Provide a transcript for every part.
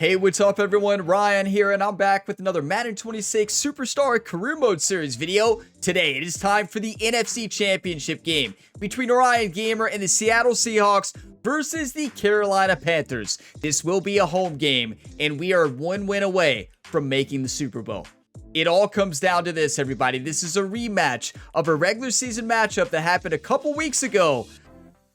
Hey, what's up everyone? Ryan here, and I'm back with another Madden 26 Superstar Career Mode Series video. Today, it is time for the NFC Championship game between Orion Gamer and the Seattle Seahawks versus the Carolina Panthers. This will be a home game, and we are one win away from making the Super Bowl. It all comes down to this, everybody. This is a rematch of a regular season matchup that happened a couple weeks ago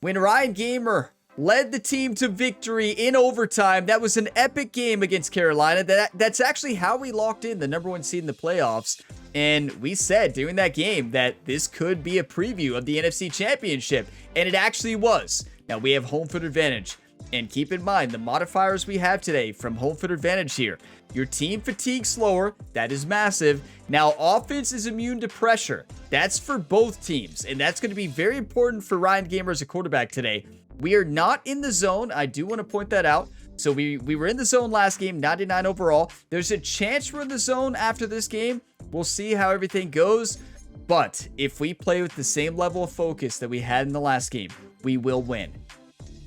when Orion Gamer led the team to victory in overtime. That was an epic game against Carolina. That's actually how we locked in the #1 seed in the playoffs. And we said during that game that this could be a preview of the NFC Championship. And it actually was. Now we have home field advantage. And keep in mind the modifiers we have today from home field advantage here. Your team fatigue slower. That is massive. Now offense is immune to pressure. That's for both teams. And that's going to be very important for Orion Gamer as a quarterback today. We are not in the zone. I do want to point that out. So we were in the zone last game, 99 overall. There's a chance we're in the zone after this game. We'll see how everything goes. But if we play with the same level of focus that we had in the last game, we will win.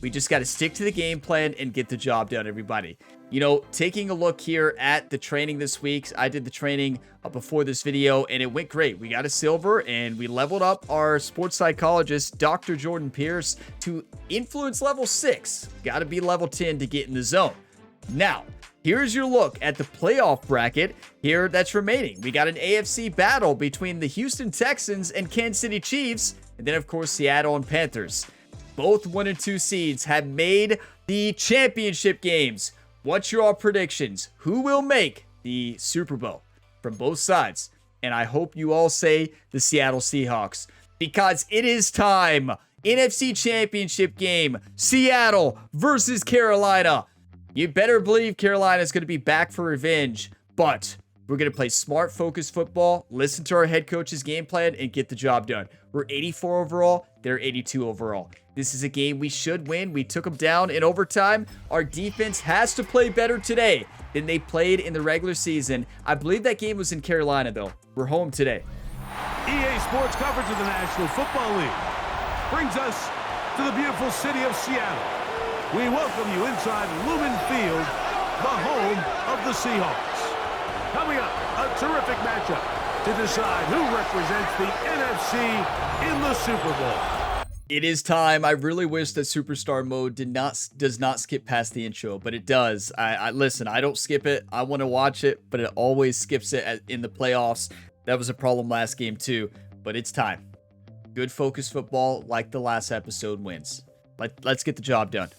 We just got to stick to the game plan and get the job done, everybody. You know, taking a look here at the training this week, I did the training before this video, and it went great. We got a silver, and we leveled up our sports psychologist, Dr. Jordan Pierce, to influence level 6. Got to be level 10 to get in the zone. Now, here's your look at the playoff bracket here that's remaining. We got an AFC battle between the Houston Texans and Kansas City Chiefs, and then, of course, Seattle and Panthers. Both 1 and 2 seeds have made the championship games. What's your all predictions? Who will make the Super Bowl from both sides? And I hope you all say the Seattle Seahawks, because it is time. NFC Championship game, Seattle versus Carolina. You better believe Carolina is going to be back for revenge, but we're going to play smart, focused football, listen to our head coach's game plan, and get the job done. We're 84 overall. They're 82 overall. This is a game we should win. We took them down in overtime. Our defense has to play better today than they played in the regular season. I believe that game was in Carolina, though. We're home today. EA Sports coverage of the National Football League brings us to the beautiful city of Seattle. We welcome you inside Lumen Field, the home of the Seahawks. Coming up, a terrific matchup to decide who represents the NFC in the Super Bowl. It is time. I really wish that Superstar Mode does not skip past the intro, but it does. Listen, I don't skip it. I want to watch it, but it always skips it in the playoffs. That was a problem last game too, but it's time. Good focus football like the last episode wins. Let's get the job done.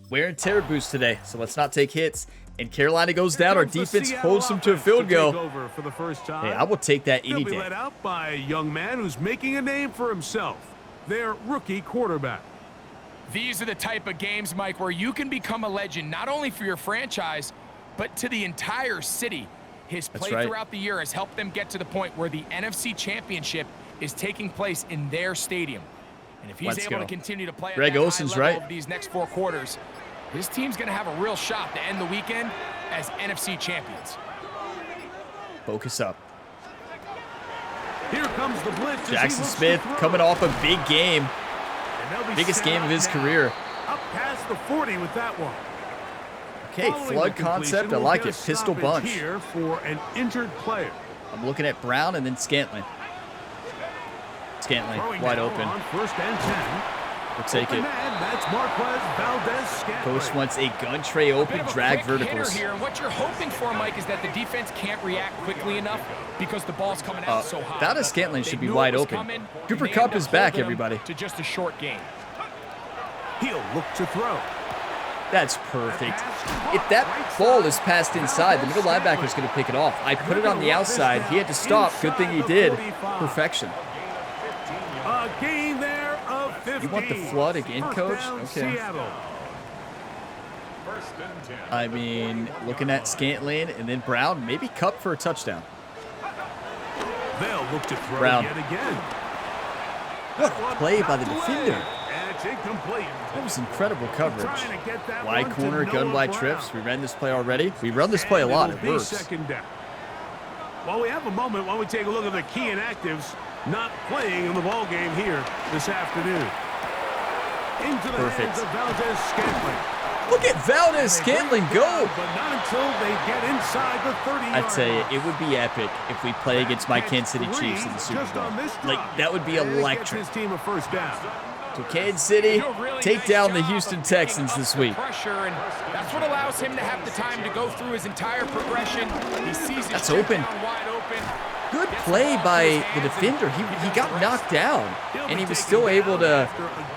We're in tear boost today, so let's not take hits. And Carolina goes down. Our defense holds them to a field goal. Hey, I will take that any day. They'll be led out by a young man who's making a name for himself. Their rookie quarterback. These are the type of games, Mike, where you can become a legend, not only for your franchise, but to the entire city. His play throughout the year has helped them get to the point where the NFC Championship is taking place in their stadium. And if he's able to continue to play at that high level of these next 4 quarters, his team's going to have a real shot to end the weekend as NFC champions. Focus up. Here comes the blitz. Jackson Smith coming off a big game. Biggest game of his career. Up past the 40 with that one. Okay, flood concept. I like it. Pistol bunch. Here for an injured player. I'm looking at Brown and then Scantling. Scantling wide open. First and 10. We'll take it. Coach wants a gun tray open, drag verticals. Here, and what you're hoping for, Mike, is that the defense can't react quickly enough because the ball's coming out so high. That Scantling should be wide open. Cooper Kupp is back, everybody. To just a short game. He'll look to throw. That's perfect. If that ball is passed inside, the middle linebacker is going to pick it off. I put it on the outside. He had to stop. Good thing he did. Perfection. A gain there of 50. You want the flood again, Coach? Okay. I mean, looking at Scantling and then Brown, maybe Kupp for a touchdown. They'll look to throw Brown. yet again. What a play by the defender. And it's incomplete. That was incredible coverage. Wide corner, gun wide trips. We ran this play already. We run this play a lot. It works. While we have a moment, why don't we take a look at the key inactives not playing in the ball game here this afternoon. into the Perfect. hands of Valdez-Scantling. Look at Valdez-Scantling go. But not until they get inside the 30-yard I'd say line. it would be epic if we play against my Kansas City Chiefs in the Super Just Bowl. on this Like, drive. that would be And it gets electric. his team a first down. So Kansas City take down the Houston Texans this week. Pressure, and that's what allows him to have the time to go through his entire progression. He sees That's it open. wide open. Good play by the defender. He got knocked down, and he was still able to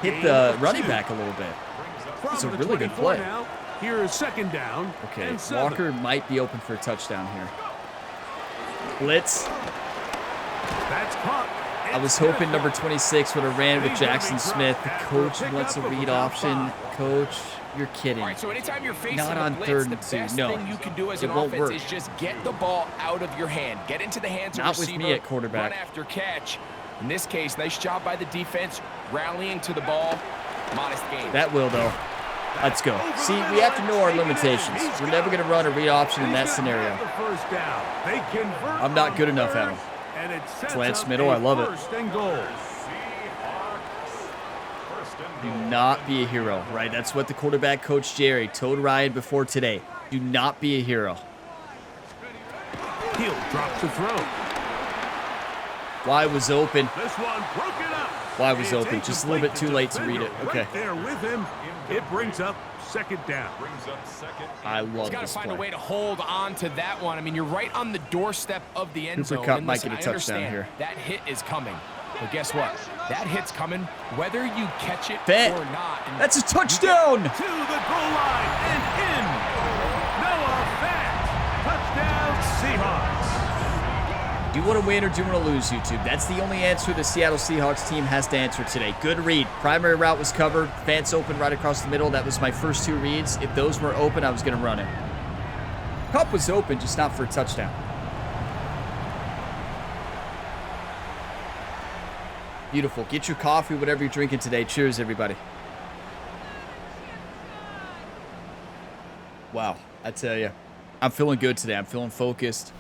hit the running back a little bit. It's a really good play. Here is second down. Okay, and 7. Walker might be open for a touchdown here. Blitz. That's caught. I was hoping number 26 would have ran with Jackson Smith. The coach wants a read option. Coach, you're kidding. All right, so anytime you're facing Not a on blitz, 3rd the and 2. best No, thing you can do as it an won't offense work. is just get the ball out of your hand. Get into the hands of Not with receiver. me at quarterback. Run after catch. In this case, nice job by the defense, rallying to the ball. Modest game. That will, though. Let's go. See, we have to know our limitations. We're never going to run a read option in that scenario. I'm not good enough at them. Slants middle, I love it. Do not be a hero, right? That's what the quarterback coach Jerry told Ryan before today. Do not be a hero. He'll drop to throw. Y was open. This one broken up. Y was open. Just a little bit too late to read it. Okay. Right there with him. It brings up second down. I love He's got to this find a play. way to hold on to that one. I mean, you're right on the doorstep of the end zone. Cooper Kupp And might listen, get a I touchdown understand here. that hit is coming. But guess what? That hit's coming whether you catch it Bet. or not. And That's a touchdown. To the goal line and in. Noah Fant. Touchdown Seahawks. Do you want to win or do you want to lose, YouTube? That's the only answer the Seattle Seahawks team has to answer today. Good read. Primary route was covered. Fant's open right across the middle. That was my first 2 reads. If those were open, I was going to run it. Kupp was open, just not for a touchdown. Beautiful. Get your coffee, whatever you're drinking today. Cheers, everybody. Wow, I tell you, I'm feeling good today. I'm feeling focused.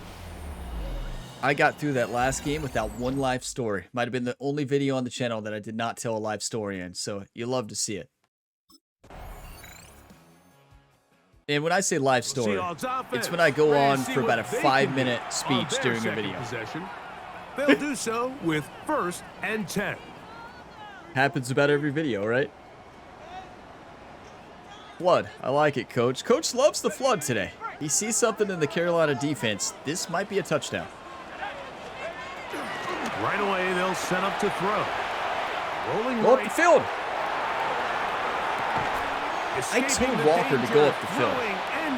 I got through that last game without one live story. Might have been the only video on the channel that I did not tell a live story in, so you love to see it. And when I say live story, it's when I go on for about a 5-minute speech during a video. They'll do so with 1st and 10. Happens about every video, right? Flood. I like it, Coach. Coach loves the flood today. He sees something in the Carolina defense. This might be a touchdown. Right away, they'll set up to throw. Rolling Go up right. the field. I told Walker to go up the field.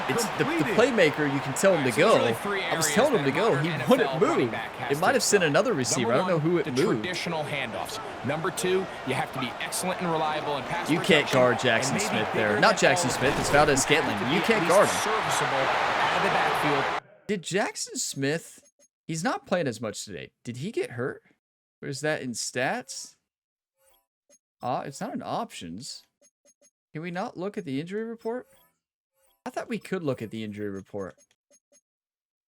It's the playmaker, you can tell him to go. I was telling him to go. He wouldn't move. It might have sent another receiver. I don't know who it moved. Traditional handoffs. Number 2, you have to be excellent and reliable in pass You can't protection, guard Jackson and maybe Smith there. bigger Not than Jackson all Smith. of It's them. Valdez-Scantling. You have to You be can't at guard least him. serviceable out of the backfield. Did Jackson Smith... He's not playing as much today. Did he get hurt? Or is that in stats? It's not in options. Can we not look at the injury report? I thought we could look at the injury report.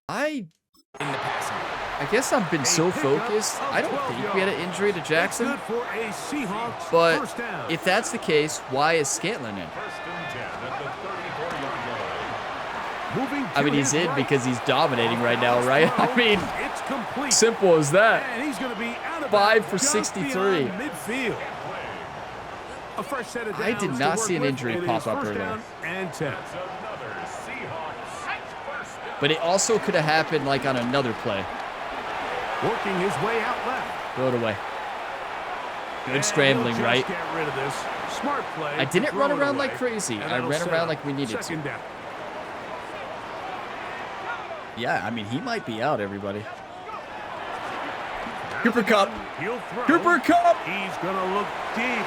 In the passing. I guess I've been so focused. I don't think we had an injury to Jackson. Good for a Seahawks But first down. if that's the case, why is Scantling in? Moving I mean, to he's his in right. because he's dominating right now, right? I mean, It's complete. simple as that. And he's going to be out of 5 bounds for just 63. beyond midfield. A fresh set of I did downs not to see an work with. injury It pop is up first earlier. down and 10. But it also could have happened like on another play. Working his way out left. Throw it away. Good And scrambling, he'll right? just Get rid of this. Smart play. I didn't to run throw it around like away. crazy. And I that'll ran set around up like we needed to. second down. Yeah, I mean, he might be out, everybody. Cooper Kupp. He'll throw. Cooper Kupp. He's going to look deep.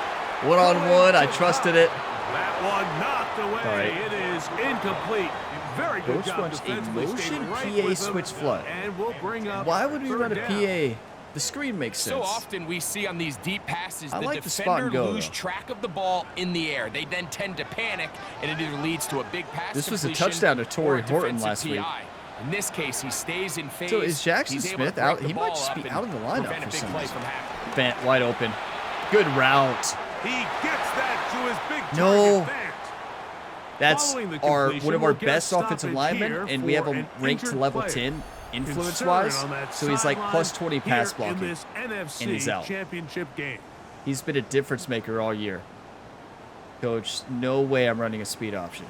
One-on-one. I trusted it. That one knocked away. All right. It is incomplete. Very good Coach job wants a defensively, motion staying right PA with them, switch flood. And we'll bring up Why would we third run a down. PA? The screen makes So sense. often we see on these deep passes, I the like the spot defender and go, lose though. track of the ball in the air. They then tend to panic, and it either leads to a big pass This was a completion touchdown to Torrey or a Horton defensive last week. PI. In this case, he stays in phase. So is Jackson He's able to Smith out? break the He might ball just up be and out of the lineup prevent a for big some play reason. from happening. Fant wide open. Good route. He gets that No. That's one of our best offensive linemen, and we have him ranked to level 10 influence-wise, so he's like plus 20 pass blocking, and he's out. He's been a difference maker all year. Coach, no way I'm running a speed option.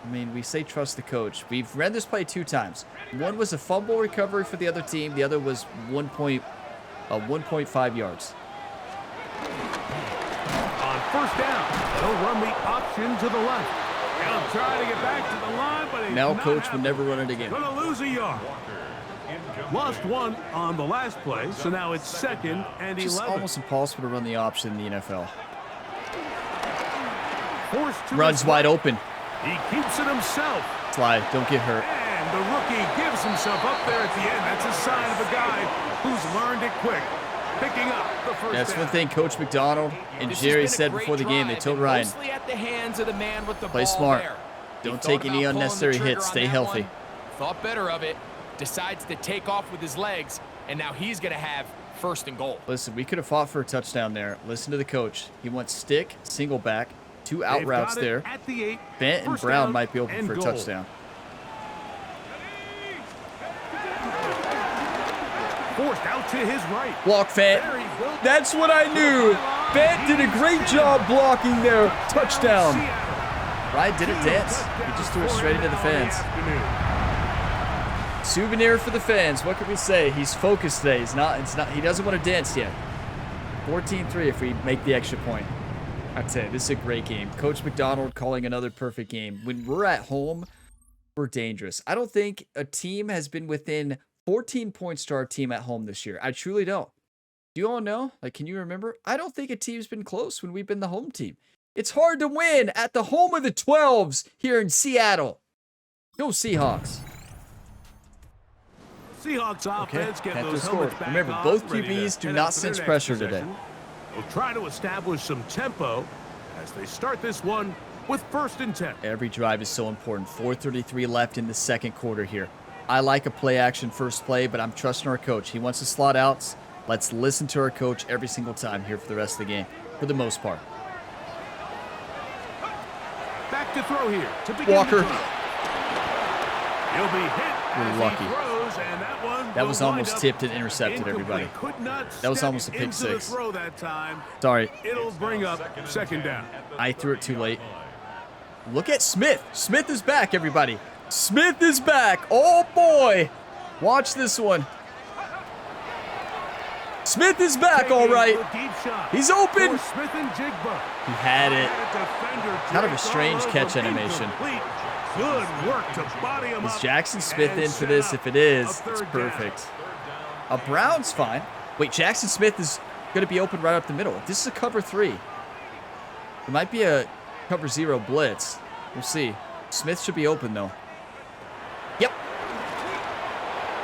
I mean, we say trust the coach. We've ran this play 2 times. One was a fumble recovery for the other team. The other was 1.5 yards. On first down, they'll run the option to the left. He'll try to get back to the line, but now coach will never run it again. Gonna lose a yard. Lost 1 on the last play, so now it's 2nd and 11. It's almost impossible to run the option in the NFL. Runs wide open. He keeps it himself. Slide, don't get hurt. And the rookie gives himself up there at the end. That's a sign of a guy who's learned it quick. Picking up the first That's down. one thing Coach McDonald and Jerry said before the game. They told Ryan, at the hands of the man with the play ball smart. there. Don't take any unnecessary hits. Stay healthy. Thought better of it. Decides to take off with his legs, and now he's going to have 1st and goal. Listen, we could have fought for a touchdown there. Listen to the coach. He wants stick, single back, 2 out routes there. Bent and Brown might be open for a touchdown. Forced out to his right. Block Fant. That's what I knew. Fant did a great job blocking there. Touchdown. Ryan didn't dance. He just threw it straight into the fans. Souvenir for the fans. What can we say? He's focused today. He doesn't want to dance yet. 14-3 if we make the extra point. I'd say this is a great game. Coach McDonald calling another perfect game. When we're at home, we're dangerous. I don't think a team has been within 14 points to our team at home this year. I truly don't. Do you all know? Like, can you remember? I don't think a team's been close when we've been the home team. It's hard to win at the home of the 12s here in Seattle. Go Seahawks. Seahawks offense get those score. Remember, both QBs do not sense pressure today. They'll try to establish some tempo as they start this one with 1st and 10. Every drive is so important. 4:33 left in the 2nd quarter here. I like a play-action first play, but I'm trusting our coach. He wants to slot outs. Let's listen to our coach every single time here for the rest of the game, for the most part. Back to throw here. To begin Walker. He'll be hit. We're lucky. Throws, and that was almost tipped and intercepted, everybody. That was almost a pick 6. Sorry. It'll bring up 2nd down. I threw it too late. Look at Smith. Smith is back, everybody. Smith is back. Oh, boy. Watch this one. Smith is back, all right. He's open. He had it. Kind of a strange catch animation. Good work to body him up. Is Jackson Smith in for this? If it is, it's perfect. Brown's fine. Wait, Jackson Smith is going to be open right up the middle. This is a cover 3. It might be a cover 0 blitz. We'll see. Smith should be open, though. Yep.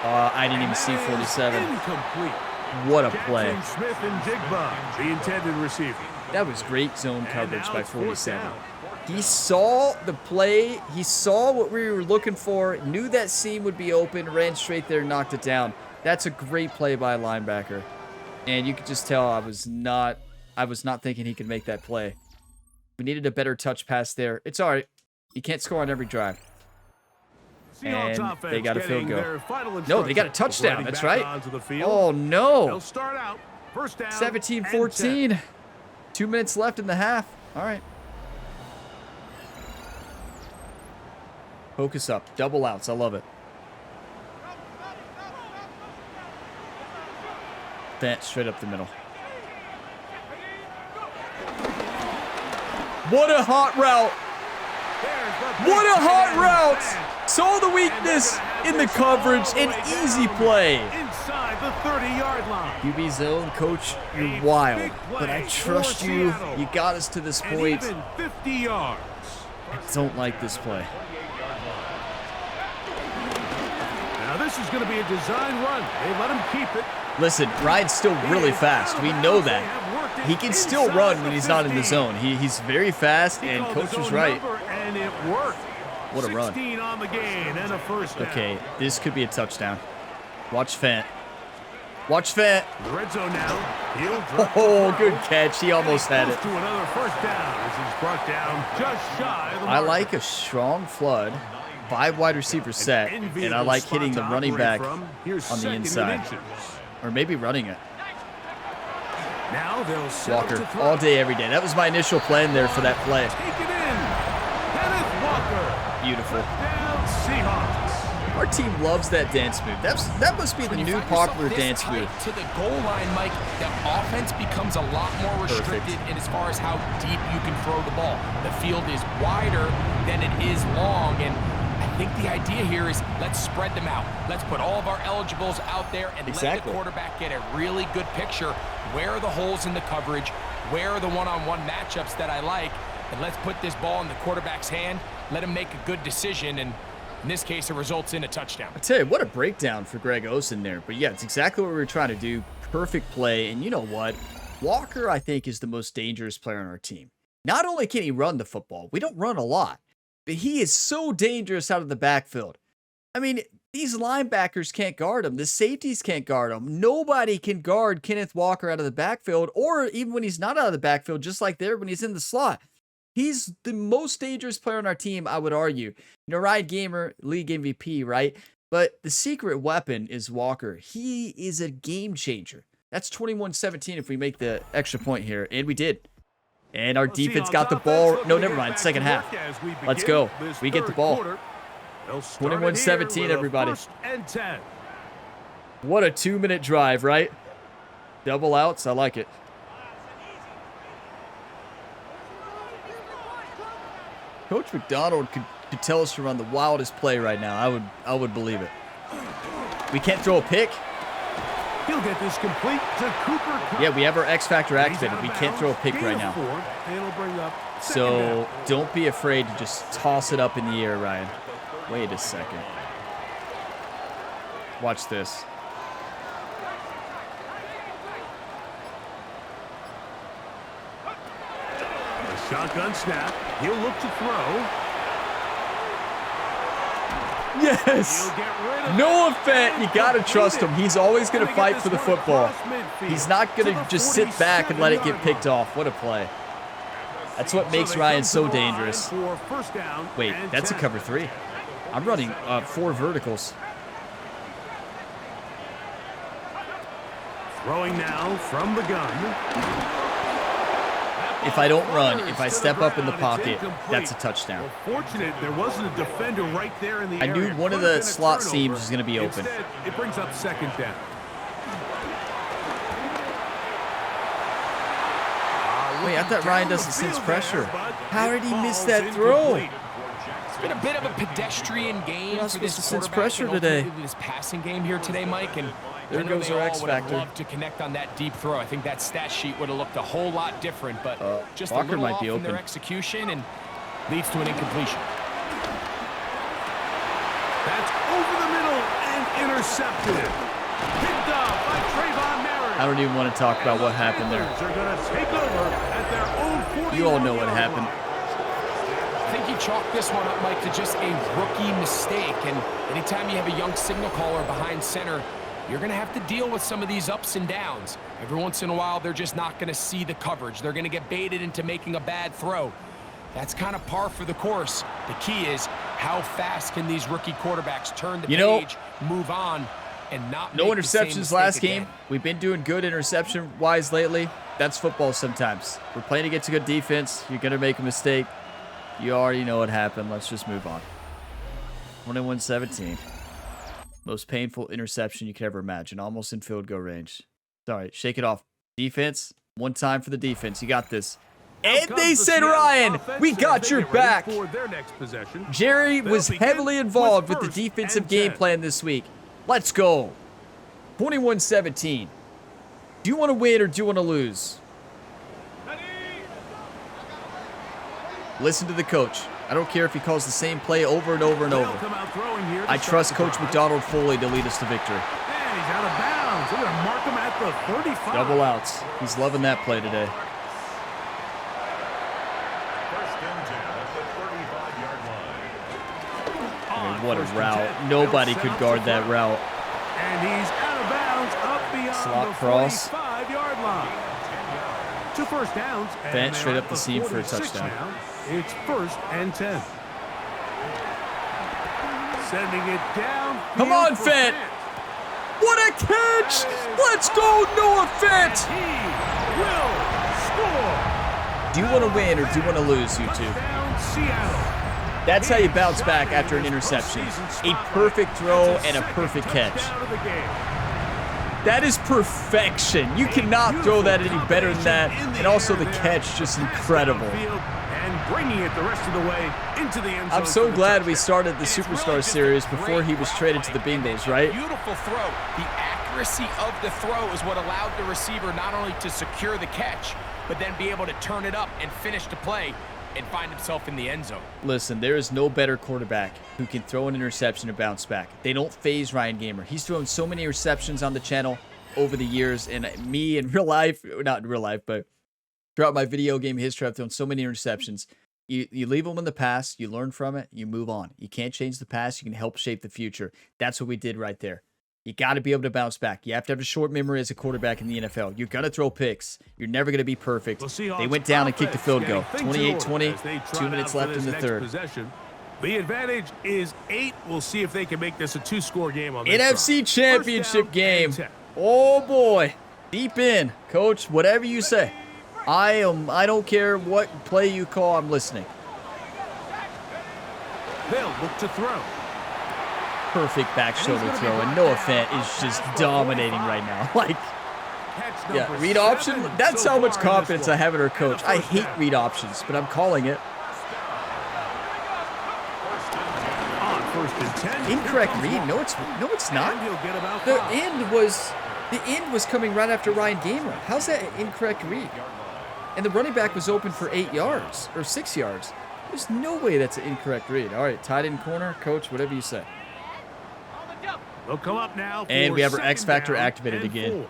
I didn't even see 47. Incomplete. What a play. Smith and Jigba, the intended receiver. That was great zone coverage by 47. He saw the play. He saw what we were looking for, knew that seam would be open, ran straight there, knocked it down. That's a great play by a linebacker. And you could just tell I was not thinking he could make that play. We needed a better touch pass there. It's all right. You can't score on every drive. And they got a field goal. No, they got a touchdown. That's right. Oh, no. 17-14. 2 minutes left in the half. All right. Focus up. Double outs. I love it. Bent straight up the middle. What a hot route. What a hot route. Saw the weakness in the coverage. An easy play. Inside the 30-yard line. QB zone, coach, you're wild. But I trust you. You got us to this point. Even 50 yards. I don't like this play. Now this is going to be a design run. They let him keep it. Listen, Ryan's still really fast. We know that. He can still run when he's not in the zone. He's very fast, and coach was right. And it worked. What a run. 16 on the game and a first down. Okay, this could be a touchdown. Watch Fant. Watch Fant. The red zone now. He'll drop Oh, good catch. He almost had goes it. to another first down as he's brought down just shy of the I mark. like a strong flood. 5 wide receiver set, and I like hitting the running back on the inside. Or maybe running it. Now they'll set Walker, to throw. all day, every day. That was my initial plan there for that play. Take it in. Kenneth Walker. Beautiful. Down Seahawks. Our team loves that dance move. That must be the When you new find yourself popular this dance tight move. to the goal line, Mike, the offense becomes a lot more restricted Perfect. in as far as how deep you can throw the ball. The field is wider than it is long, and I think the idea here is let's spread them out. Let's put all of our eligibles out there and let the quarterback get a really good picture. Where are the holes in the coverage? Where are the one-on-one matchups that I like? And let's put this ball in the quarterback's hand, let him make a good decision, and in this case, it results in a touchdown. I tell you, what a breakdown for Greg Olsen there. But yeah, it's exactly what we were trying to do. Perfect play. And you know what? Walker, I think, is the most dangerous player on our team. Not only can he run the football, we don't run a lot, but he is so dangerous out of the backfield. I mean, these linebackers can't guard him. The safeties can't guard him. Nobody can guard Kenneth Walker out of the backfield, or even when he's not out of the backfield, just like there when he's in the slot. He's the most dangerous player on our team, I would argue. You know, Ryan Gamer, league MVP, right? But the secret weapon is Walker. He is a game changer. That's 21-17 if we make the extra point here. And we did. And our defense got the ball. No, never mind. Second half. Let's go. We get the ball. 21-17, everybody. What a 2-minute drive, right? Double outs. I like it. Coach McDonald could tell us to run the wildest play right now. I would believe it. We can't throw a pick. He'll get this complete to Cooper. Yeah, we have our X Factor activated. We can't throw a pick right now. So don't be afraid to just toss it up in the air, Ryan. Wait a second. Watch this. Shotgun snap. He'll look to throw. Yes! Noah Fant, you got to trust him. He's always going to fight for the football. He's not going to just sit back and let it get picked off. What a play. That's what makes Ryan so dangerous. Wait, that's a cover 3. I'm running 4 verticals. Throwing now from the gun. If I don't run, if I step up in the pocket, that's a touchdown. Fortunate there wasn't a defender right there in the I knew one of the slot seams was going to be open. Instead, it brings up second down. Wait, I thought Ryan doesn't sense pressure. How did he miss that throw? It's been a bit of a pedestrian game for this sense quarterback pressure and today. ultimately this passing game here today, Mike. And There goes our X factor. Love to connect on that deep throw. I think that stat sheet would have looked a whole lot different, but just a Walker little might off be in open. their execution and leads to an incompletion. That's over the middle and intercepted. Picked up by Trayvon Merritt. I don't even want to talk about what happened there. They're going to take over at their own 40. You all know what happened. I think you chalk this one up, Mike, to just a rookie mistake. And anytime you have a young signal caller behind center, you're going to have to deal with some of these ups and downs. Every once in a while, they're just not going to see the coverage. They're going to get baited into making a bad throw. That's kind of par for the course. The key is how fast can these rookie quarterbacks turn the page, move on, and not No make the same interceptions mistake last again. game. We've been doing good interception-wise lately. That's football sometimes. We're playing against a good defense. You're going to make a mistake. You already know what happened. Let's just move on. 21-17. Most painful interception you could ever imagine. Almost in field goal range. Sorry, shake it off. Defense. One time for the defense. You got this. And they said, Ryan, we got your back. Jerry was heavily involved with the defensive game plan this week. Let's go. 21-17. Do you want to win or do you want to lose? Listen to the coach. I don't care if he calls the same play over and over and over. I trust Coach McDonald fully to lead us to victory. And he's out of bounds. They're going to mark him at the 35. Double outs. He's loving that play today. I mean, what a route. Nobody could guard that route. And he's out of bounds up beyond Slot the cross. 45-yard line. 2 first downs. Fent straight up the seam for a touchdown. Now. It's 1st and 10. Sending it down. Come on, Fent. What a catch! Let's go, Noah Fent! He will score. Do you want to win or do you want to lose, YouTube? Touchdown, Seattle. That's how you bounce back after an interception. A perfect throw and a perfect catch. That is perfection. You cannot throw that any better than that. And also the catch, just incredible. And bringing it the rest of the way into the end zone. I'm so glad we started the Superstar series before he was traded to the Bengals, right? Beautiful throw. The accuracy of the throw is what allowed the receiver not only to secure the catch, but then be able to turn it up and finish the play and find himself in the end zone. Listen, there is no better quarterback who can throw an interception and bounce back. They don't phase Ryan Gamer. He's thrown so many interceptions on the channel over the years, and me in real life, not in real life, but throughout my video game history, I've thrown so many interceptions. You leave them in the past, you learn from it, you move on. You can't change the past, you can help shape the future. That's what we did right there. You got to be able to bounce back. You have to have a short memory as a quarterback in the NFL. You're going to throw picks. You're never going to be perfect. They went down and kicked a field goal. 28-20, 2 minutes left in the third. Possession. The advantage is 8. We'll see if they can make this a 2-score game on this NFC drive. Championship game. Oh, boy. Deep in. Coach, whatever you say. I don't care what play you call, I'm listening. They'll look to throw. Perfect back shoulder throw, and Noah Fent is just dominating right now. Like, yeah, read option. That's how much confidence I have in our coach. I hate read options, but I'm calling it. Incorrect read. No, it's not. The end was coming right after Ryan Gamer. How's that an incorrect read? And the running back was open for 8 yards or 6 yards. There's no way that's an incorrect read. All right, tight end corner, coach, whatever you say. They'll come up now, and we have our X Factor activated again.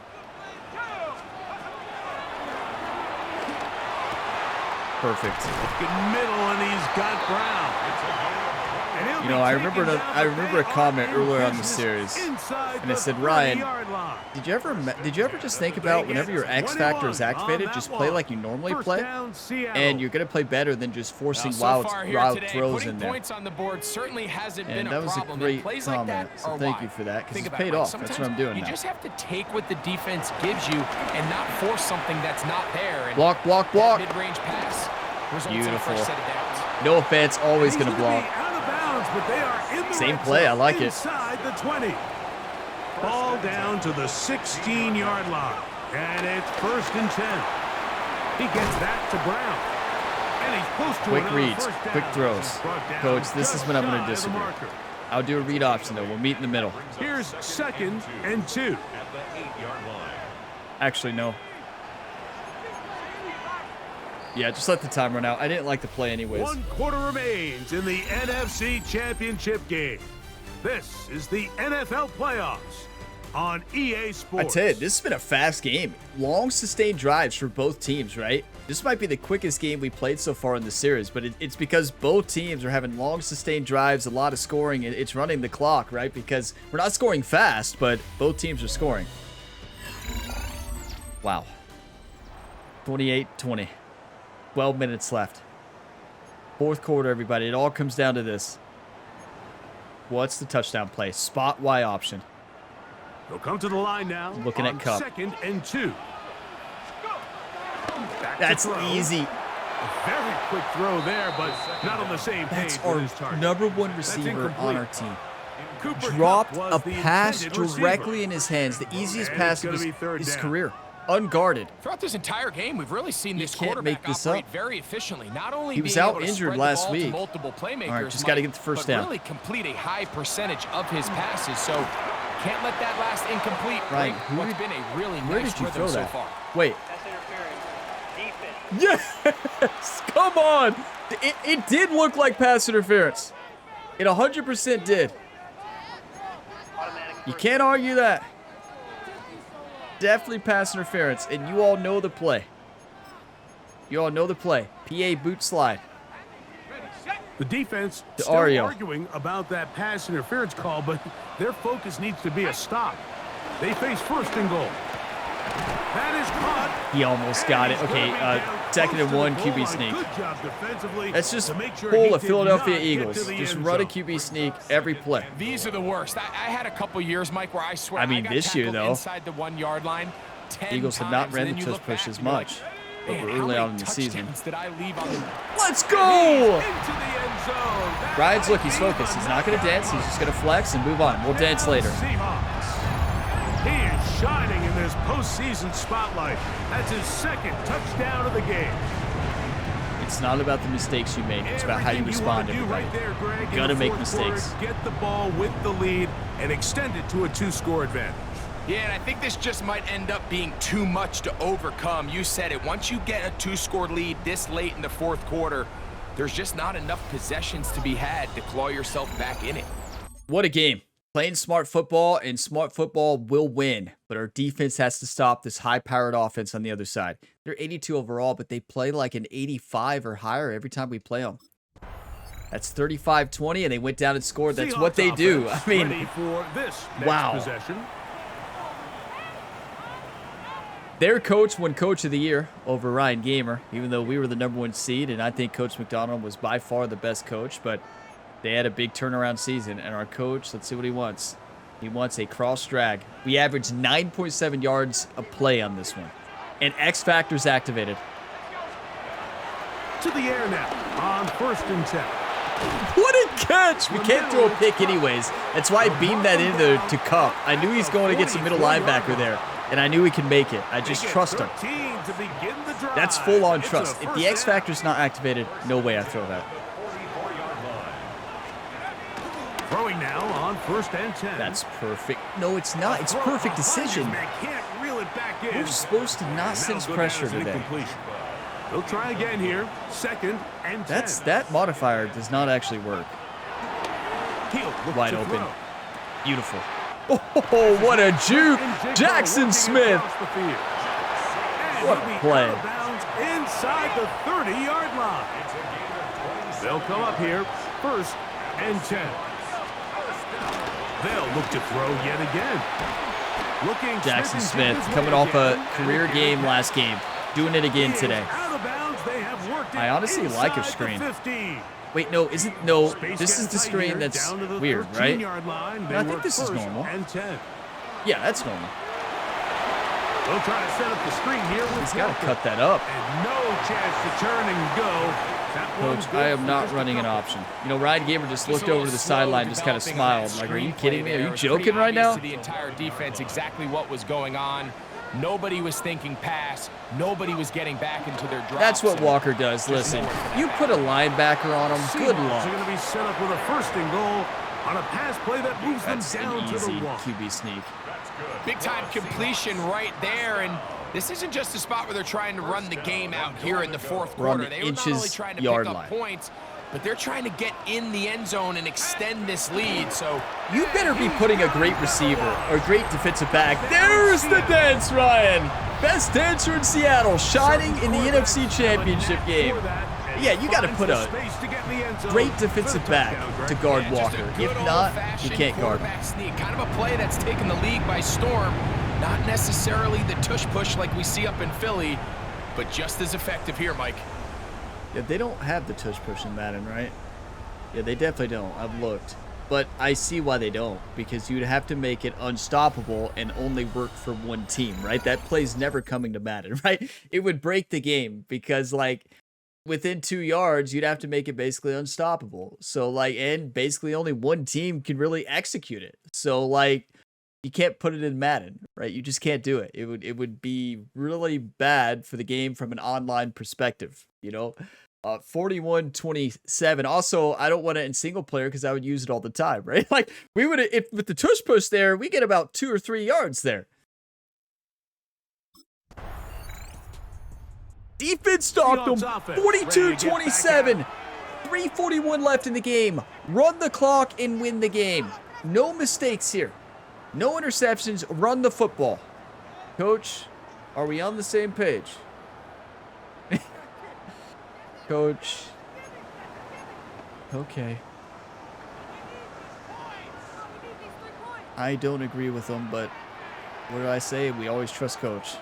Perfect. Good middle, and he's got Brown. You know, I remember a comment earlier on the series, and it said, Ryan, did you ever just think about whenever your X Factor is activated, just play like you normally play, and you're gonna play better than just forcing wild throws in there. And that was a great comment, so thank you for that, because it's paid off. That's what I'm doing now. You just have to take what the defense gives you and not force something that's not there. And block, block, block. Mid-range pass. Beautiful. No offense, always gonna block. But they are in the same play, I like it. Inside the 20. Ball down to the 16-yard line. And it's 1st and 10. He gets that to Brown. And he's close to quick reads, quick throws. Coach, this is when I'm going to disagree. I'll do a read option, though. We'll meet in the middle. Here's 2nd and 2. Actually, no. Yeah, just let the time run out. I didn't like the play anyways. 1 quarter remains in the NFC Championship game. This is the NFL playoffs on EA Sports. I tell you, this has been a fast game. Long, sustained drives for both teams, right? This might be the quickest game we played so far in the series, but it's because both teams are having long, sustained drives, a lot of scoring. It's running the clock, right? Because we're not scoring fast, but both teams are scoring. Wow. 28-20. 12 minutes left. 4th quarter, everybody. It all comes down to this. What's the touchdown play? Spot Y option. They'll come to the line now. Looking at Cup. 2nd and 2. That's easy. A very quick throw there, but not on the same page. That's our #1 receiver on our team. Dropped a pass directly in his hands. The easiest pass of his career. Unguarded. Throughout this entire game, we've really seen this quarterback operate very efficiently. Not only he was out injured last week. Multiple playmakers, all right, just got to get the first down. Really complete a high percentage of his passes. So can't let that last incomplete break what's been a really nice rhythm so far. Wait. Yes! Come on! It did look like pass interference. It 100% did. You can't argue that. Definitely pass interference, and you all know the play. You all know the play. PA boot slide. The defense to still arguing about that pass interference call, but their focus needs to be a stop. They face first and goal. That is caught. He almost got it. Okay, 2nd and 1 QB sneak. Let's just pull the Philadelphia Eagles. Just run a QB sneak every play. These are the worst. I had a couple years, Mike, where I swear I mean, this year, though, inside the 1 yard line, Eagles have not ran the tush push as much. But we're early on in the season. Let's go! Ryan's, look, he's focused. He's not going to dance. He's just going to flex and move on. We'll dance later. He is shining in this postseason spotlight. That's his 2nd touchdown of the game. It's not about the mistakes you make. It's about how you respond to everybody. You got to make mistakes. Get the ball with the lead and extend it to a 2-score advantage. Yeah, and I think this just might end up being too much to overcome. You said it. Once you get a 2-score lead this late in the 4th quarter, there's just not enough possessions to be had to claw yourself back in it. What a game. Playing smart football, and smart football will win. But our defense has to stop this high-powered offense on the other side. They're 82 overall, but they play like an 85 or higher every time we play them. That's 35-20, and they went down and scored. That's what they do. I mean, wow. Their coach won Coach of the Year over Ryan Gamer, even though we were the #1 seed, and I think Coach McDonald was by far the best coach, but they had a big turnaround season, and our coach, let's see what he wants. He wants a cross drag. We averaged 9.7 yards a play on this one, and X Factor's activated. To the air now on 1st and 10. What a catch! We can't throw a pick anyways. That's why I beamed that into Cup. I knew he's going to get some middle linebacker there, and I knew he could make it. I just trust him. That's full-on trust. If the X Factor's not activated, no way I throw that. Throwing now on 1st and 10. That's perfect. No, it's not. It's perfect decision. We're supposed to not sense pressure today. They'll try again here. 2nd and 10. That modifier does not actually work. Wide open. Beautiful. Oh, what a juke. Jackson Smith. What a play. Inside the 30-yard line. They'll come up here. 1st and 10. They'll look to throw yet again. Jackson Smith coming off a career game last game. Doing it again today. I honestly like her screen. Wait, no, isn't no? This is the screen that's weird, right? No, I think this is normal. Yeah, that's normal. They'll try to set up the screen here. He's got to cut that up. And no chance to turn and go. Coach, I am not running an option. You know, Ryan Gamer just looked over to the sideline, just kind of smiled. Like, are you kidding me? Are you joking right now? The entire defense, exactly what was going on. Nobody was thinking pass. Nobody was getting back into their drops. That's what Walker does. Listen, you put a linebacker on him, good luck. They're going to be set up with a 1st and goal on a pass play that moves them down to the wall. QB sneak. Big time completion right there, and this isn't just a spot where they're trying to run the game out here in the 4th quarter. They were not only trying to pick up points, but they're trying to get in the end zone and extend this lead. So you better be putting a great receiver or great defensive back. There's the dance, Ryan. Best dancer in Seattle, shining in the NFC Championship game. Yeah, you got to put a great defensive back to guard Walker. If not, you can't guard him. Kind of a play that's taken the league by storm. Not necessarily the tush push like we see up in Philly, but just as effective here, Mike. Yeah, they don't have the tush push in Madden, right? Yeah, they definitely don't. I've looked. But I see why they don't, because you'd have to make it unstoppable and only work for one team, right? That play's never coming to Madden, right? It would break the game because, like, within 2 yards, you'd have to make it basically unstoppable. So, like, and basically only one team can really execute it. So, like, you can't put it in Madden, right? You just can't do it. It would be really bad for the game from an online perspective, you know? 41-27. Also, I don't want it in single player because I would use it all the time, right? Like, we would, if with the tush push there, we get about 2 or 3 yards there. Defense stopped them. 42-27. 3:41 left in the game. Run the clock and win the game. No mistakes here. No interceptions. Run the football. Coach, are we on the same page? Coach. Okay. I don't agree with them, but What do I say? We always trust Coach.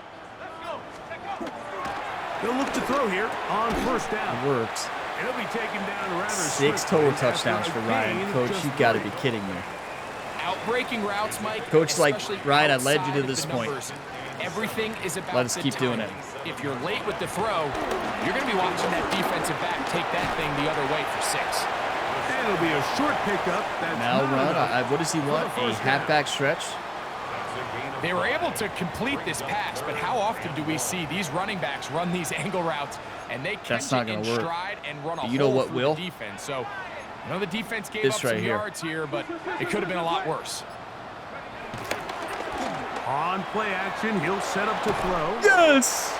They'll look to throw here on first It down. works. And he'll be taken down rather 6 swiftly total after touchdowns a for gain Ryan. of Coach, just you got to be 3. kidding me. Outbreaking routes, Mike. Coach, like, especially Ryan, I led you outside to of this the point. numbers. Everything is about Let us the keep doing it. timing. If you're late with the throw, you're going to be watching that defensive back take that thing the other way for 6. And it'll be a short pickup. That's Now not run. enough What does he want? for the A first down. halfback stretch? They were able to complete this pass, but how often do we see these running backs run these angle routes and they catch That's not it in gonna work. stride and run a You know hole what through will? the defense? So, the defense gave This up right some here. yards here, but it could have been a lot worse. On play action, he'll set up to throw. Yes!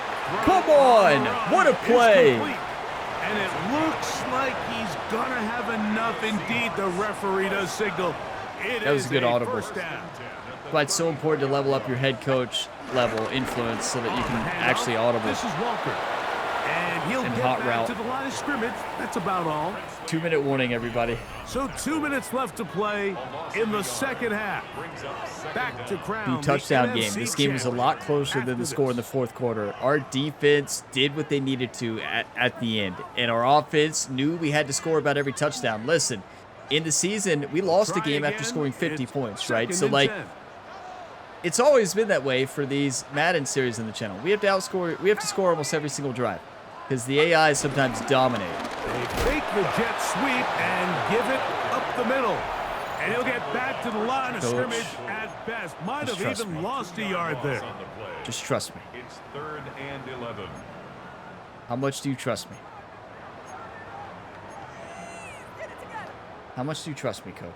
Come Right on! the run. What a It's play! complete. And it looks like he's gonna have enough. Indeed, the referee does signal. That was a good audible. First down. But it's so important to level up your head coach level influence so that you can actually audible. This is Walker. And he'll And get hot back route. to the line of scrimmage. That's about all. 2-minute warning, everybody. So 2 minutes left to play in the second half. Back to crown The touchdown the game. NFC This game was a lot closer than the score in the fourth quarter. Our defense did what they needed to at the end. And our offense knew we had to score about every touchdown. Listen, in the season, we lost a game after scoring 50 points, right? So, like, it's always been that way for these Madden series in the channel. We have to score almost every single drive because the AI sometimes dominate. They fake the jet sweep and give it up the middle. And he'll get back to the line of Coach, scrimmage at best. Might just have trust even me. lost a yard there. Just trust me. It's 3rd and 11. How much do you trust me? How much do you trust me, Coach?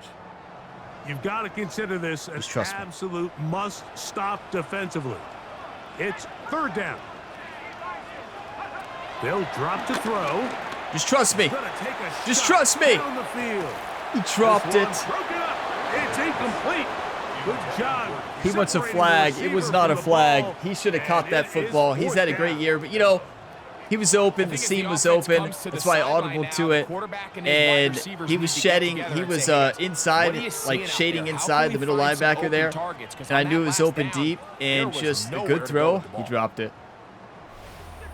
You've got to consider this an Just trust me. absolute must-stop defensively. It's 3rd down. They'll drop to throw. Just trust me. Gonna take a Just shot trust me. down the field. He dropped This it. one broken up. It's incomplete. Good job. He wants a separating the flag. It was receiver not a from the flag. ball, He should have and caught that it is football. He's had a 4th great down. year, but he was open. The as seam was offense open. comes to the That's why I sideline audible now, to the it. quarterback and his wide And receivers he need was to get shedding. together He and was say, "Hey, inside, what are you seeing like out shading there? How inside can the we middle find some linebacker open there. targets? 'Cause And I on knew that it was last open down, deep, there and was just a nowhere good to throw. go with the He ball. dropped it.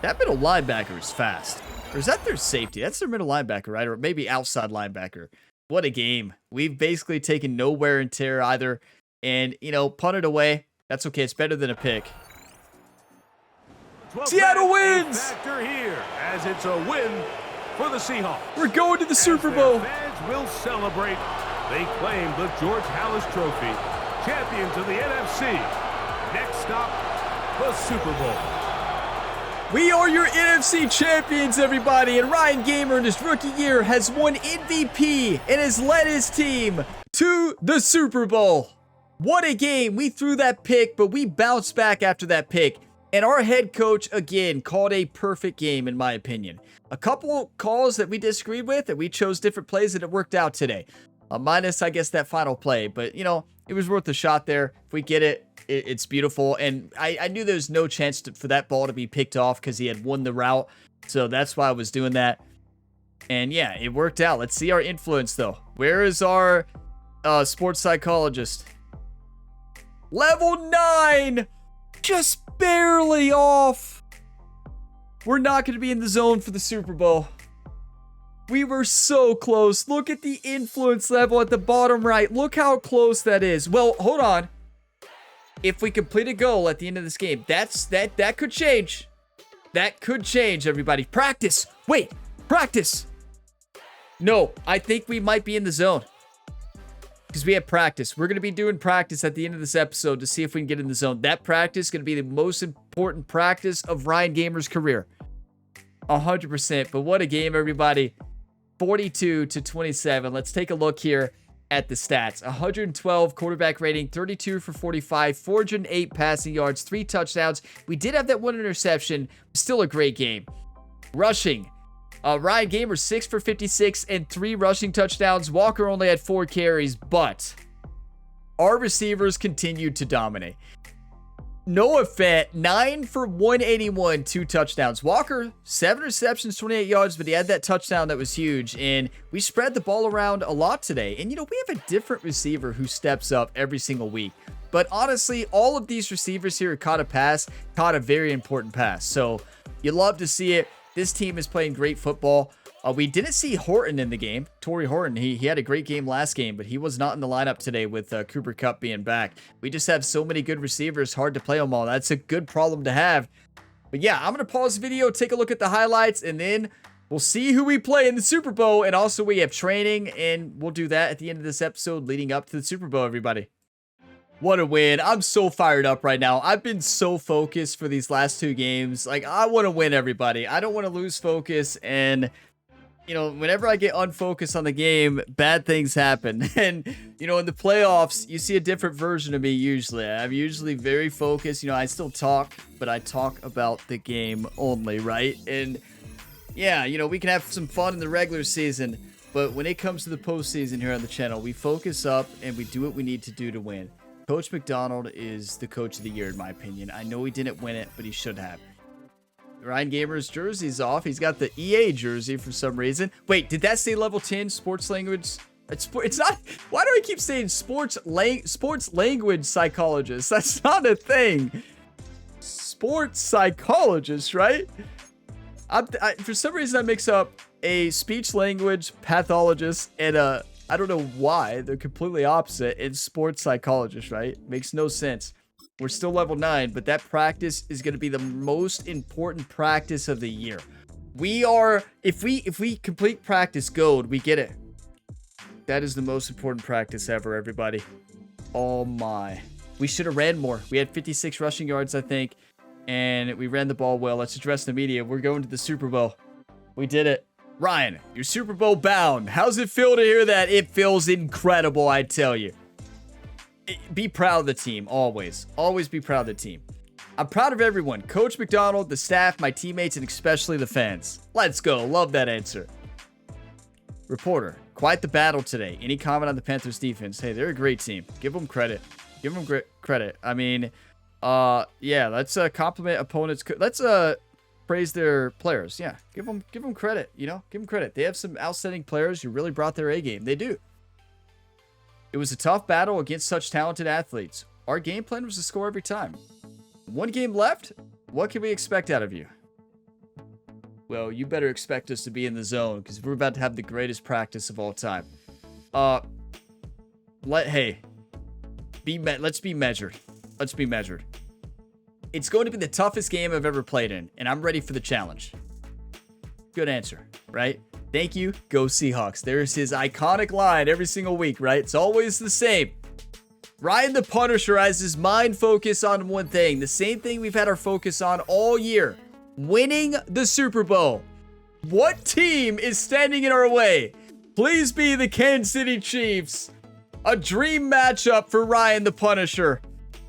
That middle linebacker is fast. Or is that their safety? That's their middle linebacker, right? Or maybe outside linebacker. What a game. We've basically taken no wear and tear either. And, punted away. That's okay. It's better than a pick. Seattle wins! Factor here, as it's a win for the Seahawks. We're going to the Super As Bowl. their fans will celebrate. They claim the George Halas Trophy, champions of the NFC. Next stop, the Super Bowl. We are your NFC champions, everybody. And Ryan Gamer in his rookie year has won MVP and has led his team to the Super Bowl. What a game. We threw that pick, but we bounced back after that pick. And our head coach, again, called a perfect game, in my opinion. A couple calls that we disagreed with, and we chose different plays, and it worked out today. Minus, I guess, that final play. But, it was worth a shot there. If we get it, it's beautiful. And I knew there was no chance for that ball to be picked off because he had won the route. So that's why I was doing that. And, yeah, it worked out. Let's see our influence, though. Where is our sports psychologist? Level 9! Just barely off. We're not going to be in the zone for the Super Bowl. We were so close. Look at the influence level at the bottom right. Look how close that is. Well, hold on. If we complete a goal at the end of this game, that could change. That could change, everybody. Practice. Wait, practice. No, I think we might be in the zone. Because we have practice. We're going to be doing practice at the end of this episode to see if we can get in the zone. That practice is going to be the most important practice of Ryan Gamer's career. 100%. But what a game, everybody. 42-27. Let's take a look here at the stats. 112 quarterback rating, 32 for 45, 408 passing yards, 3 touchdowns. We did have that 1 interception. Still a great game. Rushing. Ryan Gamer, 6 for 56 and 3 rushing touchdowns. Walker only had 4 carries, but our receivers continued to dominate. Noah Fant, 9 for 181, 2 touchdowns. Walker, 7 receptions, 28 yards, but he had that touchdown that was huge. And we spread the ball around a lot today. And, you know, we have a different receiver who steps up every single week. But honestly, all of these receivers here caught a pass, caught a very important pass. So you love to see it. This team is playing great football. We didn't see Horton in the game. Torrey Horton, he had a great game last game, but he was not in the lineup today with Cooper Kupp being back. We just have so many good receivers, hard to play them all. That's a good problem to have. But yeah, I'm going to pause the video, take a look at the highlights, and then we'll see who we play in the Super Bowl. And also we have training, and we'll do that at the end of this episode leading up to the Super Bowl, everybody. What a win. I'm so fired up right now. I've been so focused for these last 2 games. Like, I want to win, everybody. I don't want to lose focus, and you know, whenever I get unfocused on the game, bad things happen. And, you know, in the playoffs, you see a different version of me usually. I'm usually very focused. You know, I still talk, but I talk about the game only, right? And, yeah, you know, we can have some fun in the regular season, but when it comes to the postseason here on the channel, we focus up and we do what we need to do to win. Coach McDonald is the coach of the year, in my opinion. I know he didn't win it, but he should have. Ryan Gamer's jersey's off. He's got the EA jersey for some reason. Wait, did that say level 10 sports language? It's not. Why do I keep saying sports language psychologist? That's not a thing. Sports psychologist, right? For some reason, I mix up a speech language pathologist and a, I don't know why, they're completely opposite. It's sports psychologist, right? Makes no sense. We're still level 9, but that practice is going to be the most important practice of the year. We are, if we complete practice gold, we get it. That is the most important practice ever, everybody. Oh my. We should have ran more. We had 56 rushing yards, I think, and we ran the ball well. Let's address the media. We're going to the Super Bowl. We did it. Ryan, you're Super Bowl bound. How's it feel to hear that? It feels incredible, I tell you. Be proud of the team, always. Always be proud of the team. I'm proud of everyone. Coach McDonald, the staff, my teammates, and especially the fans. Let's go. Love that answer. Reporter, quite the battle today. Any comment on the Panthers defense? Hey, they're a great team. Give them credit. Give them credit. I mean, yeah, let's compliment opponents. Let's praise their players. Yeah, give them credit, you know? Give them credit. They have some outstanding players who really brought their A game. They do. It was a tough battle against such talented athletes. Our game plan was to score every time. 1 game left? What can we expect out of you? Well, you better expect us to be in the zone because we're about to have the greatest practice of all time. Hey, let's be measured. Let's be measured. It's going to be the toughest game I've ever played in, and I'm ready for the challenge. Good answer, right? Thank you. Go Seahawks. There's his iconic line every single week, right? It's always the same. Ryan the Punisher has his mind focused on one thing. The same thing we've had our focus on all year. Winning the Super Bowl. What team is standing in our way? Please be the Kansas City Chiefs. A dream matchup for Ryan the Punisher.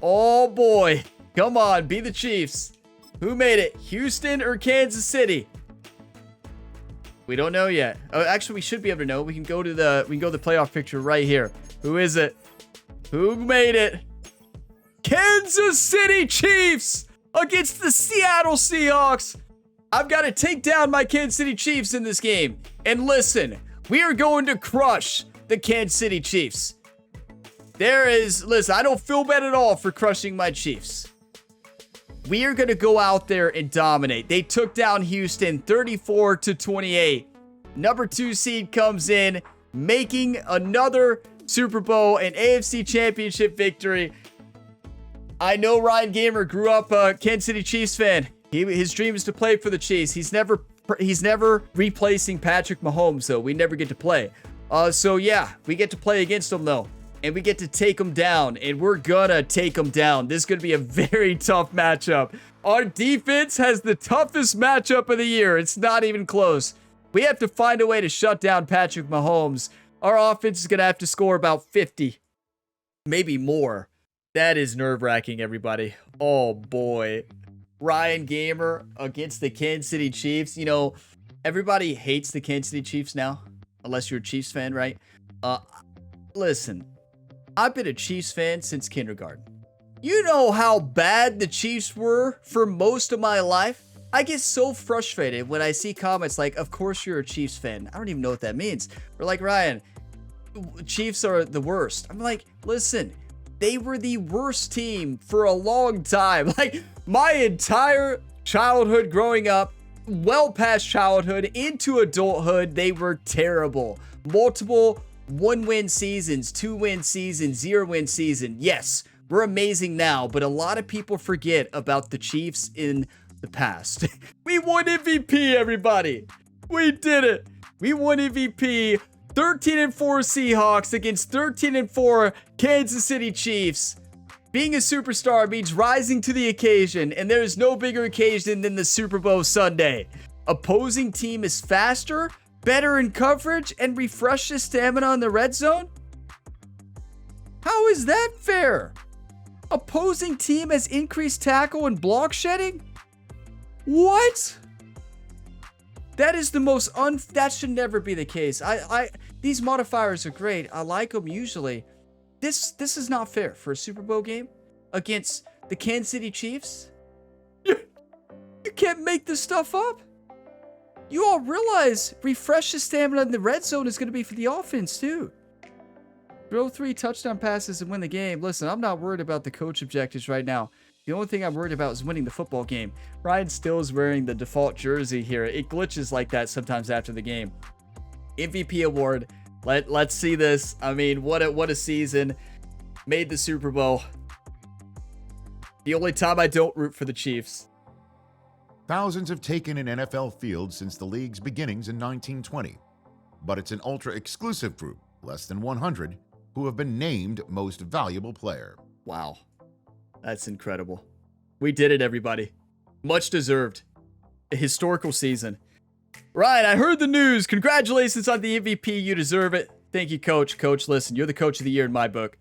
Oh boy. Come on, be the Chiefs. Who made it? Houston or Kansas City? We don't know yet. Oh, actually, we should be able to know. We can go to the playoff picture right here. Who is it? Who made it? Kansas City Chiefs against the Seattle Seahawks. I've got to take down my Kansas City Chiefs in this game. And listen, we are going to crush the Kansas City Chiefs. Listen, I don't feel bad at all for crushing my Chiefs. We are going to go out there and dominate. They took down Houston 34-28. Number 2 seed comes in, making another Super Bowl and AFC Championship victory. I know Ryan Gamer grew up a Kansas City Chiefs fan. His dream is to play for the Chiefs. He's never replacing Patrick Mahomes, though. We never get to play. So yeah, we get to play against him, though. And we get to take them down, and we're gonna take them down. This is gonna be a very tough matchup. Our defense has the toughest matchup of the year. It's not even close. We have to find a way to shut down Patrick Mahomes. Our offense is gonna have to score about 50, maybe more. That is nerve-wracking, everybody. Oh boy. Ryan Gamer against the Kansas City Chiefs. You know, everybody hates the Kansas City Chiefs now, unless you're a Chiefs fan, right? Listen. I've been a Chiefs fan since kindergarten. You know how bad the Chiefs were for most of my life. I get so frustrated when I see comments like, of course you're a Chiefs fan. I don't even know what that means. Or like, Ryan, Chiefs are the worst. I'm like, listen, they were the worst team for a long time. Like, my entire childhood growing up, well past childhood into adulthood, they were terrible. Multiple 1-win seasons, 2-win seasons, 0-win season. Yes, we're amazing now, but a lot of people forget about the Chiefs in the past. We won MVP, everybody. We did it. We won MVP. 13-4 Seahawks against 13-4 Kansas City Chiefs. Being a superstar means rising to the occasion, and there is no bigger occasion than the Super Bowl Sunday. Opposing team is faster, better in coverage, and refreshes stamina in the red zone? How is that fair? Opposing team has increased tackle and block shedding? What? That is the most that should never be the case. These modifiers are great. I like them usually. This is not fair for a Super Bowl game against the Kansas City Chiefs. You can't make this stuff up. You all realize refresh the stamina in the red zone is going to be for the offense too. Throw 3 touchdown passes and win the game. Listen, I'm not worried about the coach objectives right now. The only thing I'm worried about is winning the football game. Ryan still is wearing the default jersey here. It glitches like that sometimes after the game. MVP award. Let's see this. I mean, what a season. Made the Super Bowl. The only time I don't root for the Chiefs. Thousands have taken an NFL field since the league's beginnings in 1920. But it's an ultra-exclusive group, less than 100, who have been named Most Valuable Player. Wow. That's incredible. We did it, everybody. Much deserved. A historical season. Ryan, I heard the news. Congratulations on the MVP. You deserve it. Thank you, Coach. Coach, listen, you're the coach of the year in my book.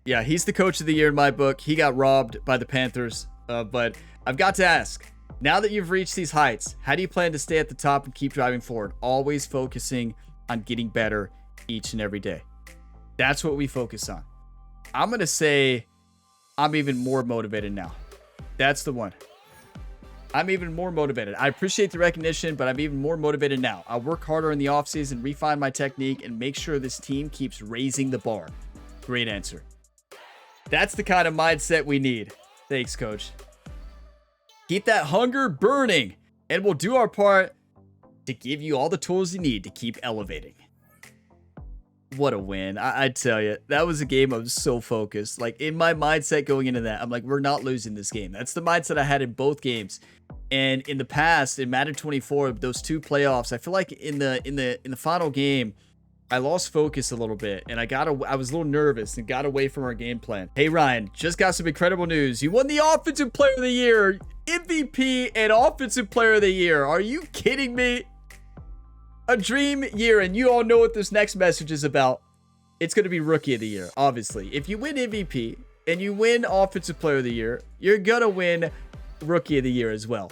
Yeah, he's the coach of the year in my book. He got robbed by the Panthers. But I've got to ask, now that you've reached these heights, how do you plan to stay at the top and keep driving forward? Always focusing on getting better each and every day. That's what we focus on. I'm going to say I'm even more motivated now. That's the one. I'm even more motivated. I appreciate the recognition, but I'm even more motivated now. I'll work harder in the offseason, refine my technique, and make sure this team keeps raising the bar. Great answer. That's the kind of mindset we need. Thanks, Coach. Keep that hunger burning, and we'll do our part to give you all the tools you need to keep elevating. What a win. I tell you, that was a game I was so focused. Like, in my mindset going into that, I'm like, we're not losing this game. That's the mindset I had in both games. And in the past, in Madden 24, those 2 playoffs, I feel like in the final game, I lost focus a little bit, and I was a little nervous and got away from our game plan. Hey, Ryan, just got some incredible news. You won the Offensive Player of the Year, MVP, and Offensive Player of the Year. Are you kidding me? A dream year, and you all know what this next message is about. It's going to be Rookie of the Year, obviously. If you win MVP and you win Offensive Player of the Year, you're going to win Rookie of the Year as well,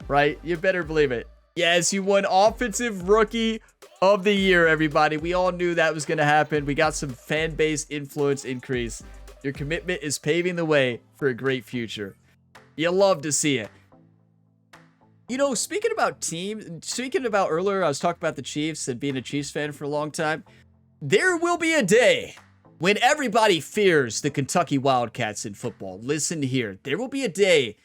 right? You better believe it. Yes, you won Offensive Rookie of the Year, everybody. We all knew that was going to happen. We got some fan base influence increase. Your commitment is paving the way for a great future. You love to see it. You know, speaking about earlier, I was talking about the Chiefs and being a Chiefs fan for a long time. There will be a day when everybody fears the Kentucky Wildcats in football. Listen here. There will be a day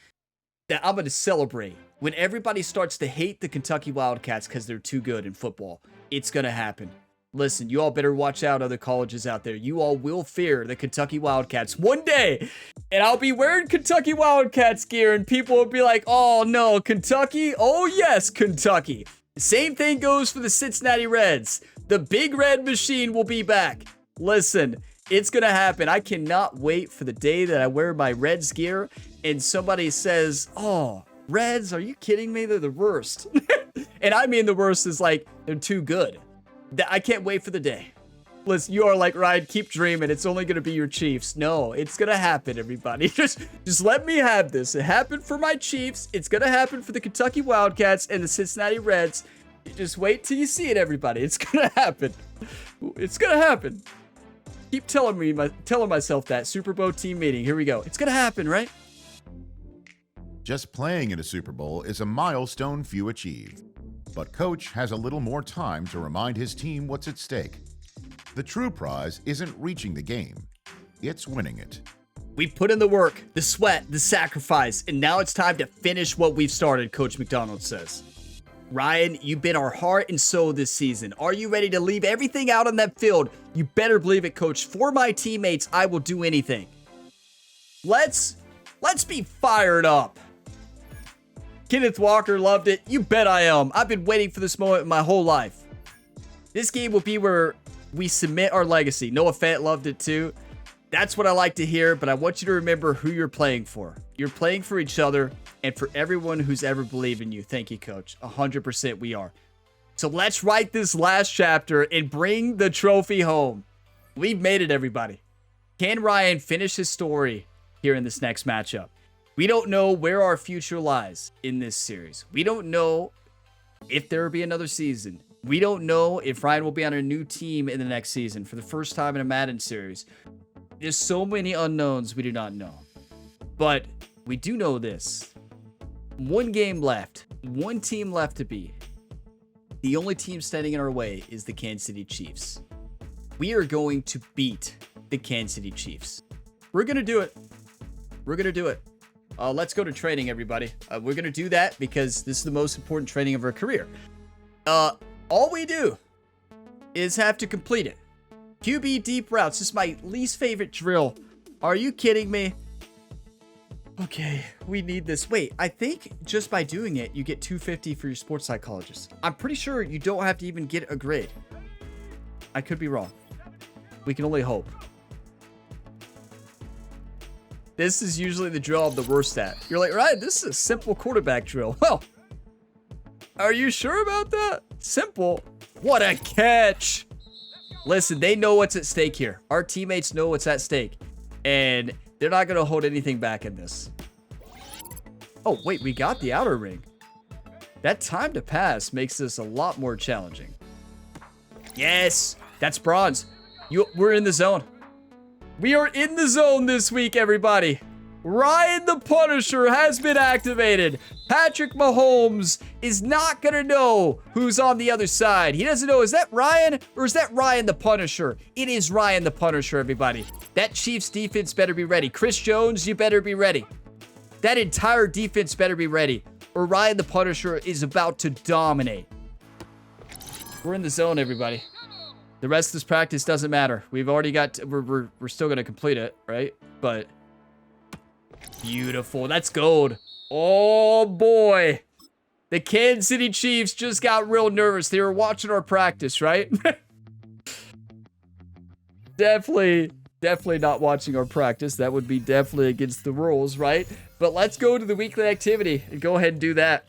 that I'm going to celebrate when everybody starts to hate the Kentucky Wildcats because they're too good in football. It's going to happen. Listen, you all better watch out, other colleges out there. You all will fear the Kentucky Wildcats one day. And I'll be wearing Kentucky Wildcats gear and people will be like, oh no, Kentucky? Oh yes, Kentucky. Same thing goes for the Cincinnati Reds. The Big Red Machine will be back. Listen, it's going to happen. I cannot wait for the day that I wear my Reds gear and somebody says, oh, Reds, are you kidding me? They're the worst. And I mean the worst is like, they're too good. I can't wait for the day. Listen, you are like, Ryan, keep dreaming. It's only going to be your Chiefs. No, it's going to happen, everybody. Just let me have this. It happened for my Chiefs. It's going to happen for the Kentucky Wildcats and the Cincinnati Reds. Just wait till you see it, everybody. It's going to happen. It's going to happen. Keep telling myself that. Super Bowl team meeting. Here we go. It's going to happen, right? Just playing in a Super Bowl is a milestone few achieve. But Coach has a little more time to remind his team what's at stake. The true prize isn't reaching the game, it's winning it. We put in the work, the sweat, the sacrifice, and now it's time to finish what we've started, Coach McDonald says. Ryan, you've been our heart and soul this season. Are you ready to leave everything out on that field? You better believe it, Coach. For my teammates, I will do anything. Let's be fired up. Kenneth Walker loved it. You bet I am. I've been waiting for this moment my whole life. This game will be where we cement our legacy. Noah Fant loved it too. That's what I like to hear, but I want you to remember who you're playing for. You're playing for each other and for everyone who's ever believed in you. Thank you, Coach. 100% we are. So let's write this last chapter and bring the trophy home. We've made it, everybody. Can Ryan finish his story here in this next matchup? We don't know where our future lies in this series. We don't know if there will be another season. We don't know if Ryan will be on a new team in the next season for the first time in a Madden series. There's so many unknowns we do not know. But we do know this. One game left. One team left to beat. The only team standing in our way is the Kansas City Chiefs. We are going to beat the Kansas City Chiefs. We're going to do it. We're going to do it. Let's go to training, everybody. We're going to do that because this is the most important training of our career. All we do is have to complete it. QB deep routes. This is my least favorite drill. Are you kidding me? Okay, we need this. Wait, I think just by doing it, you get $250 for your sports psychologist. I'm pretty sure you don't have to even get a grade. I could be wrong. We can only hope. This is usually the drill of the worst at. You're like, right, this is a simple quarterback drill. Well, are you sure about that? Simple. What a catch. Listen, they know what's at stake here. Our teammates know what's at stake. And they're not going to hold anything back in this. Oh, wait, we got the outer ring. That time to pass makes this a lot more challenging. Yes, that's bronze. We're in the zone. We are in the zone this week, everybody. Ryan the Punisher has been activated. Patrick Mahomes is not going to know who's on the other side. He doesn't know, is that Ryan or is that Ryan the Punisher? It is Ryan the Punisher, everybody. That Chiefs defense better be ready. Chris Jones, you better be ready. That entire defense better be ready, or Ryan the Punisher is about to dominate. We're in the zone, everybody. The rest of this practice doesn't matter. We've already got, we're still going to complete it, right? But beautiful. That's gold. Oh, boy. The Kansas City Chiefs just got real nervous. They were watching our practice, right? Definitely not watching our practice. That would be definitely against the rules, right? But let's go to the weekly activity and go ahead and do that.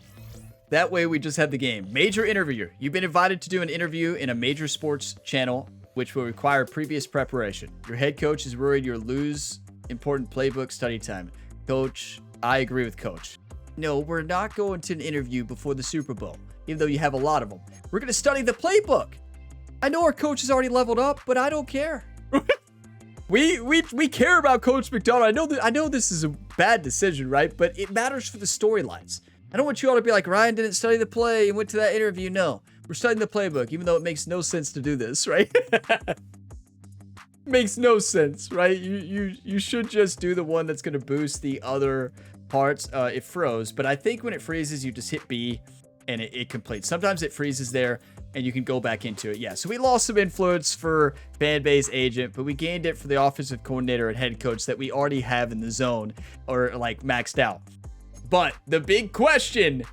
That way we just had the game. Major interview. You've been invited to do an interview in a major sports channel, which will require previous preparation. Your head coach is worried you'll lose important playbook study time. Coach, I agree with Coach. No, we're not going to an interview before the Super Bowl, even though you have a lot of them. We're going to study the playbook. I know our coach has already leveled up, but I don't care. We care about Coach McDonald. I know this is a bad decision, right? But it matters for the storylines. I don't want you all to be like, Ryan didn't study the play and went to that interview. No, we're studying the playbook, even though it makes no sense to do this, right? Makes no sense, right? You should just do the one that's going to boost the other parts. It froze, but I think when it freezes, you just hit B and it completes. Sometimes it freezes there and you can go back into it. Yeah, so we lost some influence for fan base agent, but we gained it for the offensive coordinator and head coach that we already have in the zone or like maxed out. But the big question,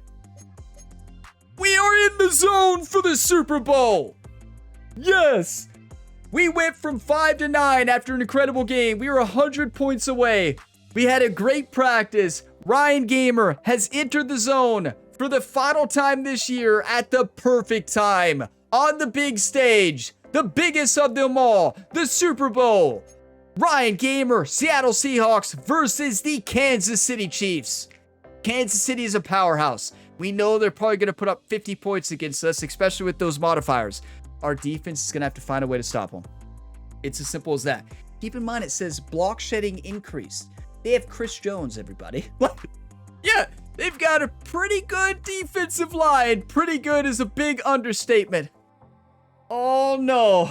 we are in the zone for the Super Bowl. Yes. We went from 5-9 after an incredible game. We were 100 points away. We had a great practice. Ryan Gamer has entered the zone for the final time this year at the perfect time. On the big stage, the biggest of them all, the Super Bowl. Ryan Gamer, Seattle Seahawks versus the Kansas City Chiefs. Kansas City is a powerhouse. We know they're probably going to put up 50 points against us, especially with those modifiers. Our defense is going to have to find a way to stop them. It's as simple as that. Keep in mind, it says block shedding increased. They have Chris Jones, everybody. Yeah, they've got a pretty good defensive line. Pretty good is a big understatement. Oh, no.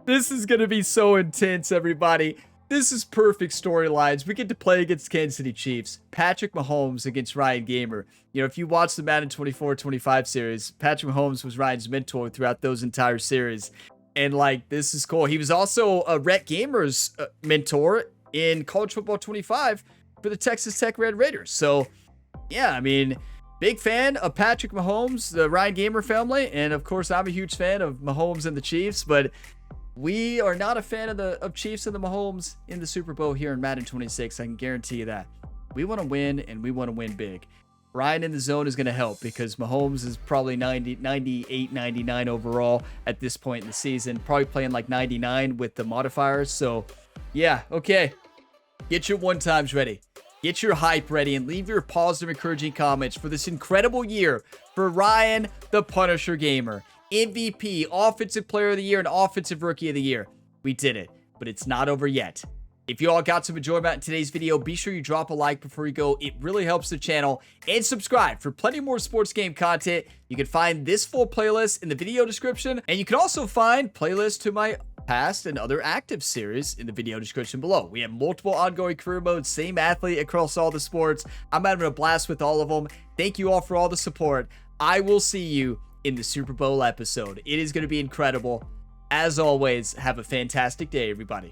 This is going to be so intense, everybody. This is perfect storylines. We get to play against Kansas City Chiefs. Patrick Mahomes against Ryan Gamer. You know, if you watch the Madden 24-25 series, Patrick Mahomes was Ryan's mentor throughout those entire series. And, like, this is cool. He was also Rhett Gamer's mentor in College Football 25 for the Texas Tech Red Raiders. So, yeah, I mean, big fan of Patrick Mahomes, the Ryan Gamer family. And, of course, I'm a huge fan of Mahomes and the Chiefs. But we are not a fan of Chiefs and the Mahomes in the Super Bowl here in Madden 26. I can guarantee you that. We want to win, and we want to win big. Ryan in the zone is going to help because Mahomes is probably 98, 99 overall at this point in the season. Probably playing like 99 with the modifiers. So, yeah, okay. Get your one-times ready. Get your hype ready and leave your positive, encouraging comments for this incredible year for Ryan the Punisher Gamer. MVP, Offensive Player of the Year, and Offensive Rookie of the Year. We did it, but it's not over yet. If you all got some enjoyment in today's video, be sure you drop a like before you go. It really helps the channel. And subscribe for plenty more sports game content. You can find this full playlist in the video description. And you can also find playlists to my past and other active series in the video description below. We have multiple ongoing career modes, same athlete across all the sports. I'm having a blast with all of them. Thank you all for all the support. I will see you in the Super Bowl episode. It is going to be incredible. As always, have a fantastic day, everybody.